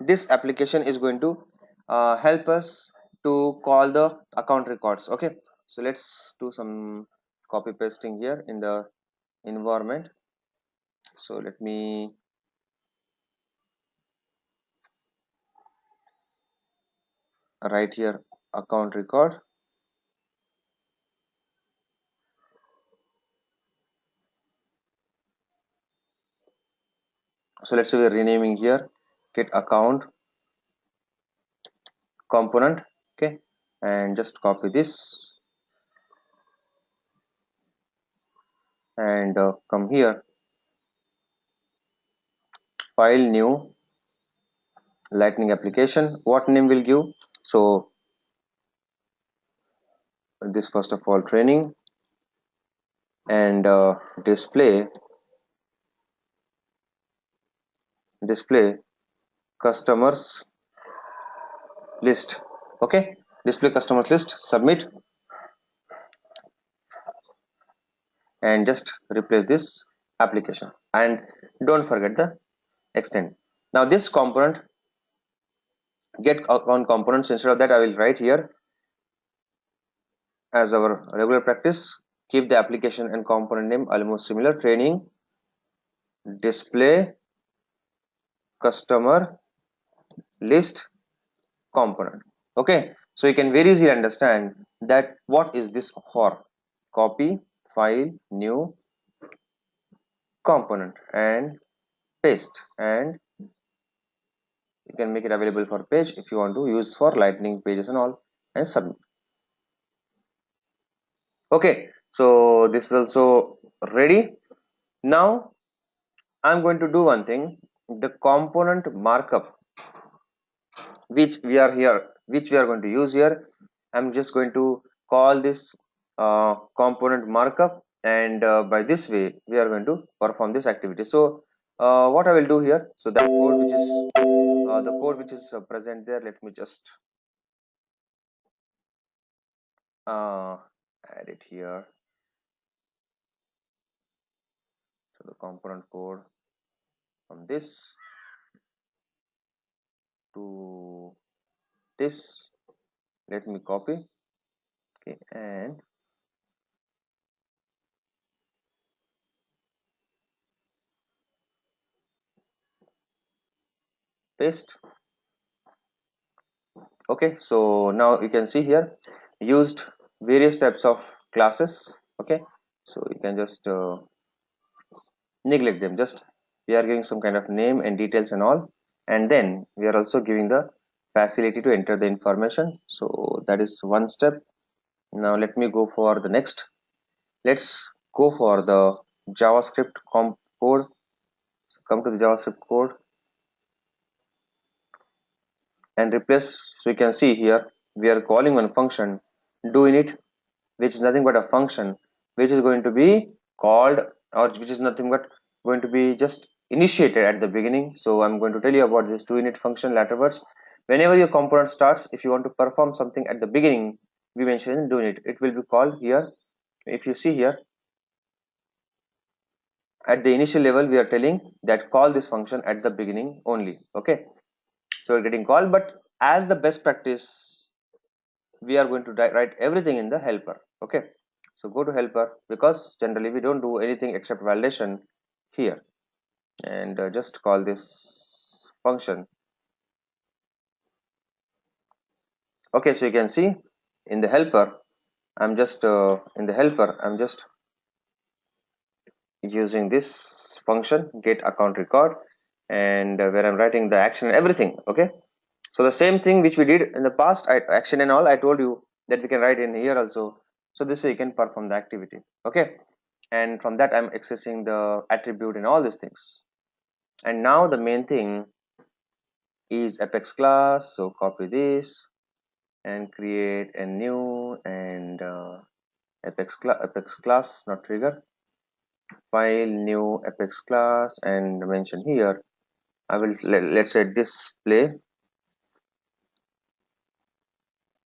this application is going to help us to call the account records. Okay, so let's do some copy pasting here in the environment. So let me write here account record. So let's say we're renaming here get account component. Okay, and just copy this and come here, file, new, lightning application. What name will give? So this, first of all, training, and display customers list. Okay, display customers list, submit, and just replace this application, and don't forget the extend. Now this component get on components, instead of that I will write here as our regular practice, keep the application and component name almost similar, training display customer list component. Okay, so you can very easily understand that what is this for. Copy, file, new, component, and paste, and you can make it available for page if you want to use for lightning pages and all, and submit. Okay, so this is also ready. Now I'm going to do one thing. The component markup which we are going to use here, I'm just going to call this component markup, and by this way we are going to perform this activity. So what I will do here, so that code which is present there, let me just uh, add it here. So the component code from this to this, let me copy. Okay, and paste. Okay, so now you can see here used various types of classes. Okay, so you can just neglect them, just we are giving some kind of name and details and all, and then we are also giving the facility to enter the information. So that is one step. Now let me go for the next. Let's go for the JavaScript code. So come to the JavaScript code and replace. So you can see here we are calling one function do init, which is nothing but a function which is going to be called, or which is nothing but going to be just initiated at the beginning. So I'm going to tell you about this do init function laterwards. Whenever your component starts, if you want to perform something at the beginning, we mention do init, it will be called here. If you see here at the initial level, we are telling that call this function at the beginning only. Okay, so we're getting called, but as the best practice we are going to write everything in the helper. Okay, so go to helper, because generally we don't do anything except validation here, and just call this function. Okay, so you can see in the helper I'm just using this function get account record, and where I'm writing the action and everything. Okay, so the same thing which we did in the past, action and all, I told you that we can write in here also. So this way you can perform the activity. Okay, and from that I'm accessing the attribute and all these things. And now the main thing is apex class. So copy this and create a new, and apex class, not trigger, file, new apex class, and mention here I will let's say display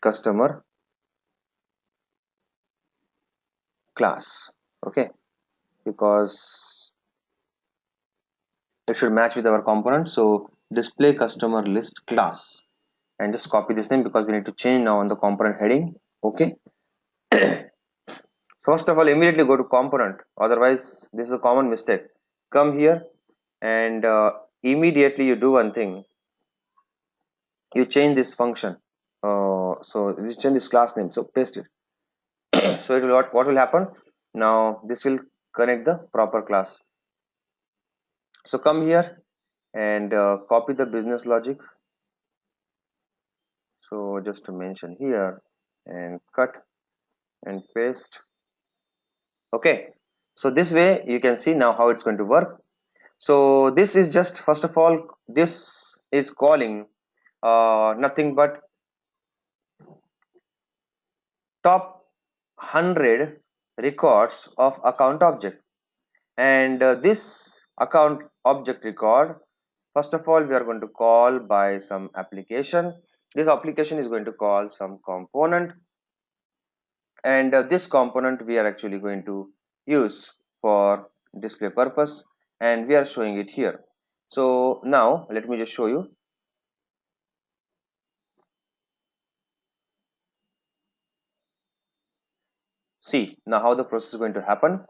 customer class. Okay, because it should match with our component. So display customer list class, and just copy this name because we need to change now on the component heading. Okay, first of all, immediately go to component, otherwise this is a common mistake. Come here and immediately you do one thing, you change this function. So you change this class name, so paste it. So it will, what will happen now, this will connect the proper class. So come here and copy the business logic, so just to mention here, and cut and paste. Okay, so this way you can see now how it's going to work. So this is just, first of all, this is calling nothing but top 100 records of account object. And this account object record, first of all, we are going to call by some application. This application is going to call some component, and this component we are actually going to use for display purpose, and we are showing it here. So now let me just show you. See now how the process is going to happen.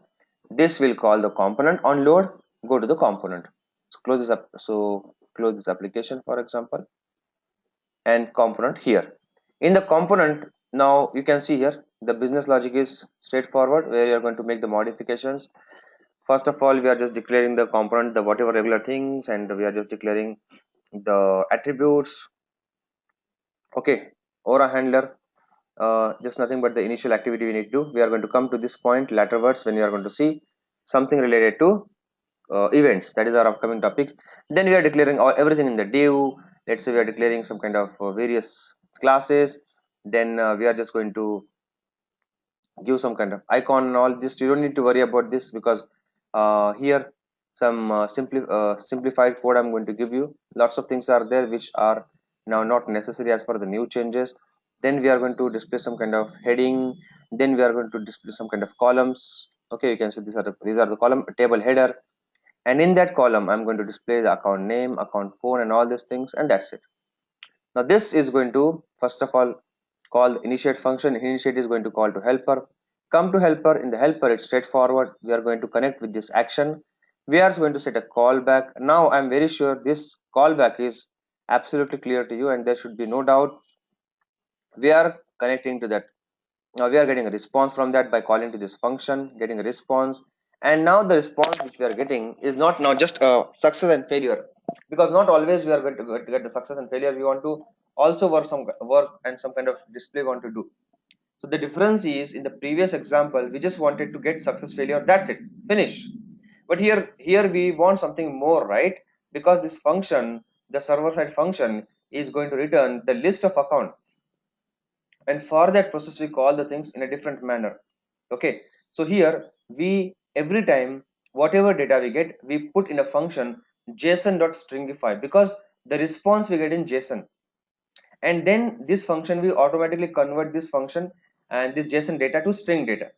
This will call the component on load, go to the component. So close this up, so close this application for example, and component here. In the component, now you can see here the business logic is straightforward, where you are going to make the modifications. First of all, we are just declaring the component, the whatever regular things, and we are just declaring the attributes. Okay, aura handler, just nothing but the initial activity we need to do. We are going to come to this point laterwards when we are going to see something related to events, that is our upcoming topic. Then we are declaring everything in the div. Let's say we are declaring some kind of various classes. Then we are just going to give some kind of icon and all this. You don't need to worry about this because here some simplified code I'm going to give you. Lots of things are there which are now not necessary as per the new changes. Then we are going to display some kind of heading. Then we are going to display some kind of columns. Okay, you can see these are the column table header, and in that column I'm going to display the account name, account phone, and all these things, and that's it. Now this is going to first of all call the initiate function. Initiate is going to call to helper. Come to helper. In the helper, it's straightforward. We are going to connect with this action. We are going to set a callback. Now I'm very sure this callback is absolutely clear to you, and there should be no doubt. We are connecting to that. Now we are getting a response from that by calling to this function, getting a response. And now the response which we are getting is not now just a success and failure, because not always we are going to get the success and failure. We want to also work some work and some kind of display we want to do. So the difference is, in the previous example we just wanted to get success failure, that's it, finish. But here we want something more, right? Because this function, the server side function, is going to return the list of account, and for that process we call the things in a different manner. Okay, so here we, every time whatever data we get, we put in a function json.stringify, because the response we get in json, and then this function we automatically convert this function and this json data to string data.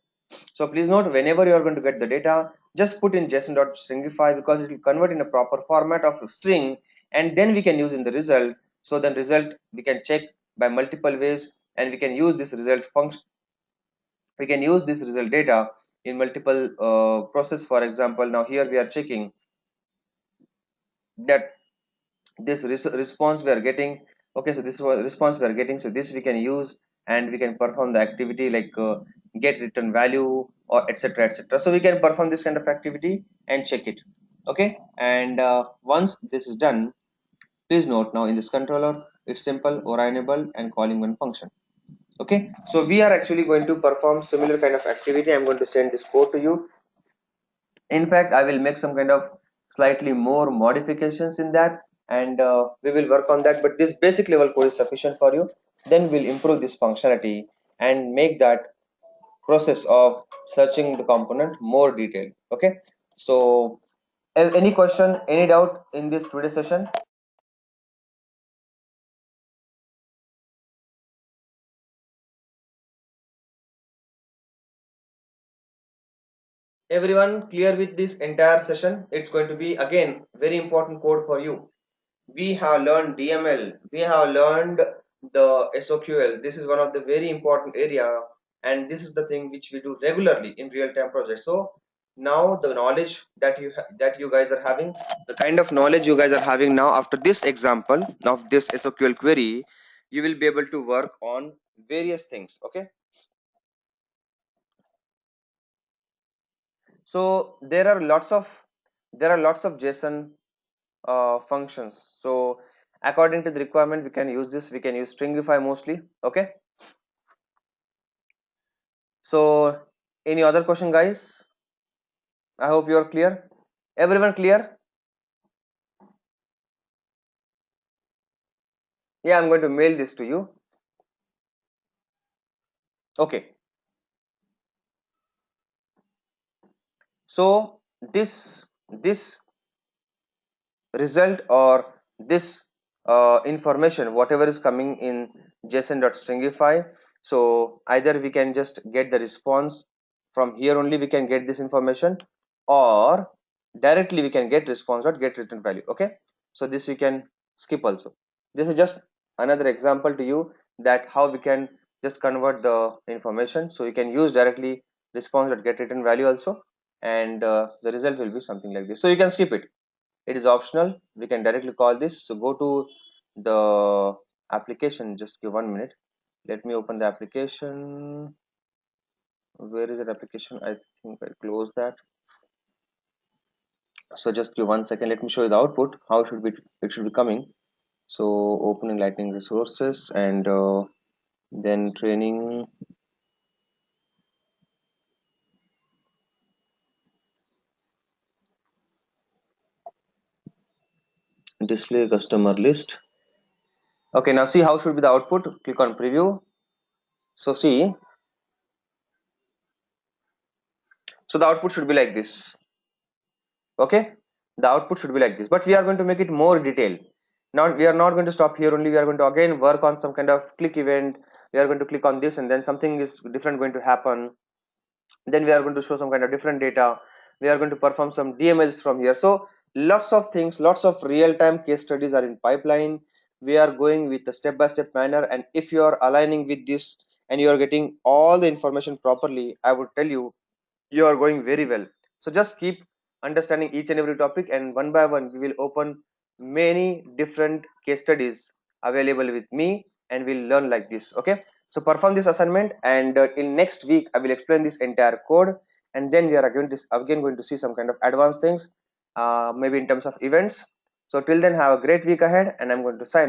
So please note, whenever you are going to get the data, just put in json.stringify, because it will convert in a proper format of string, and then we can use in the result. So the result we can check by multiple ways, and we can use this result function, we can use this result data in multiple process. For example, now here we are checking that this response we are getting. Okay, so this was response we are getting, so this we can use, and we can perform the activity like get return value or etc etc. So we can perform this kind of activity and check it. Okay, and once this is done, please note, now in this controller it's simple or enable and calling one function. Okay, so we are actually going to perform similar kind of activity. I'm going to send this code to you. In fact, I will make some kind of slightly more modifications in that, and we will work on that, but this basic level code is sufficient for you. Then we'll improve this functionality and make that process of searching the component more detailed. Okay, so any question, any doubt in this today session? Everyone clear with this entire session? It's going to be again very important code for you. we have learned DML, we have learned the SOQL. This is one of the very important area, and this is the thing which we do regularly in real-time projects. So now the knowledge that that you guys are having, the kind of knowledge you guys are having now after this example of this SOQL query, you will be able to work on various things. Okay, so there are lots of JSON functions. So according to the requirement, we can use this. We can use stringify mostly. Okay, so any other question, guys? I hope you are clear. Everyone clear? Yeah, I'm going to mail this to you. Okay, so this result or this information, whatever is coming in json.stringify, so either we can just get the response from here, only we can get this information, or directly we can get response.get return value. Okay, so this we can skip also. This is just another example to you that how we can just convert the information. So you can use directly response.get return value also, and the result will be something like this. So you can skip it, it is optional. We can directly call this. So go to the application, just give 1 minute. Let me open the application. Where is that application? I think I closed that. So just give 1 second. Let me show you the output, how it should be coming. So opening lightning resources, and then training, display customer list. Okay, now see how should be the output. Click on preview. So see, so the output should be like this. Okay, the output should be like this, but we are going to make it more detailed. Now we are not going to stop here only. We are going to again work on some kind of click event. We are going to click on this, and then something is different going to happen. Then we are going to show some kind of different data. We are going to perform some DMLs from here. So lots of things, lots of real-time case studies are in pipeline. We are going with a step-by-step manner, and if you are aligning with this and you are getting all the information properly, I would tell you, you are going very well. So just keep understanding each and every topic, and one by one we will open many different case studies available with me, and we'll learn like this. Okay, so perform this assignment, and in next week I will explain this entire code, and then we are again going to see some kind of advanced things, maybe in terms of events. So till then, have a great week ahead, and I'm going to sign